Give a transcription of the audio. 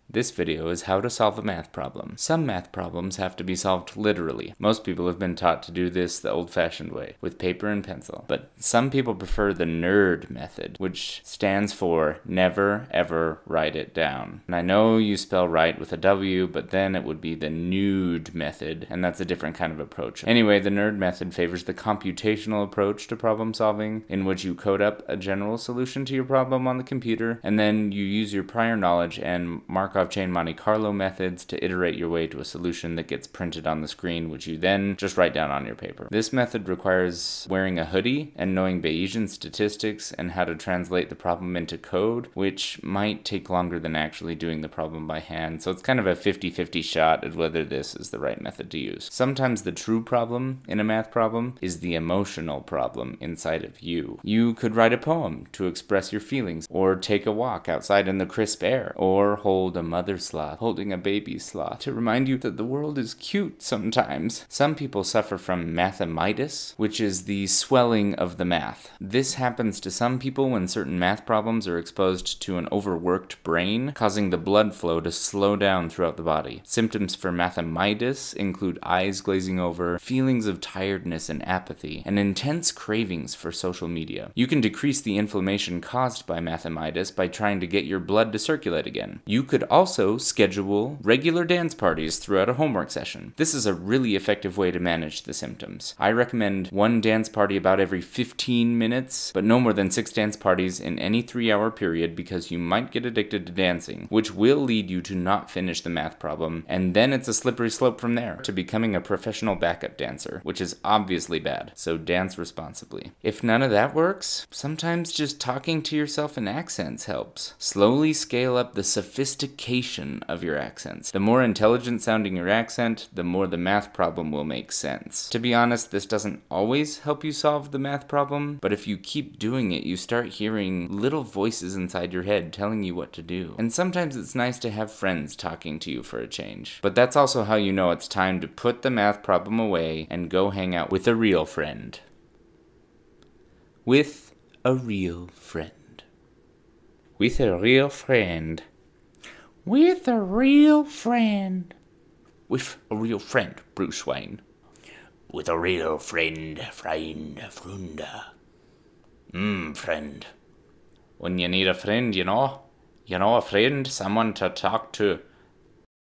This video is how to solve a math problem. Some math problems have to be solved literally. Most people have been taught to do this the old-fashioned way, with paper and pencil. But some people prefer the NERD method, which stands for never ever write it down. And I know you spell write with a W, but then it would be the NUDE method, and that's a different kind of approach. Anyway, the NERD method favors the computational approach to problem solving, in which you code up a general solution to your problem on the computer, and then you use your prior knowledge and Markov chain Monte Carlo methods to iterate your way to a solution that gets printed on the screen, which you then just write down on your paper. This method requires wearing a hoodie and knowing Bayesian statistics and how to translate the problem into code, which might take longer than actually doing the problem by hand, so it's kind of a 50-50 shot at whether this is the right method to use. Sometimes the true problem in a math problem is the emotional problem inside of you. You could write a poem to express your feelings, or take a walk outside in the crisp air, or hold a mother sloth holding a baby sloth to remind you that the world is cute sometimes. Some people suffer from mathemitis, which is the swelling of the math. This happens to some people when certain math problems are exposed to an overworked brain, causing the blood flow to slow down throughout the body. Symptoms for mathemitis include eyes glazing over, feelings of tiredness and apathy, and intense cravings for social media. You can decrease the inflammation caused by mathemitis by trying to get your blood to circulate again. You could also schedule regular dance parties throughout a homework session. This is a really effective way to manage the symptoms. I recommend one dance party about every 15 minutes, but no more than 6 dance parties in any 3-hour period, because you might get addicted to dancing, which will lead you to not finish the math problem, and then it's a slippery slope from there to becoming a professional backup dancer, which is obviously bad, so dance responsibly. If none of that works, sometimes just talking to yourself in accents helps. Slowly scale up the sophistication of your accents. The more intelligent sounding your accent, the more the math problem will make sense. To be honest, this doesn't always help you solve the math problem, but if you keep doing it, you start hearing little voices inside your head telling you what to do. And sometimes it's nice to have friends talking to you for a change. But that's also how you know it's time to put the math problem away and go hang out with a real friend. With a real friend. With a real friend. With a real friend. With a real friend, Bruce Wayne. With a real friend, friend. Friend. When you need a friend, you know a friend, someone to talk to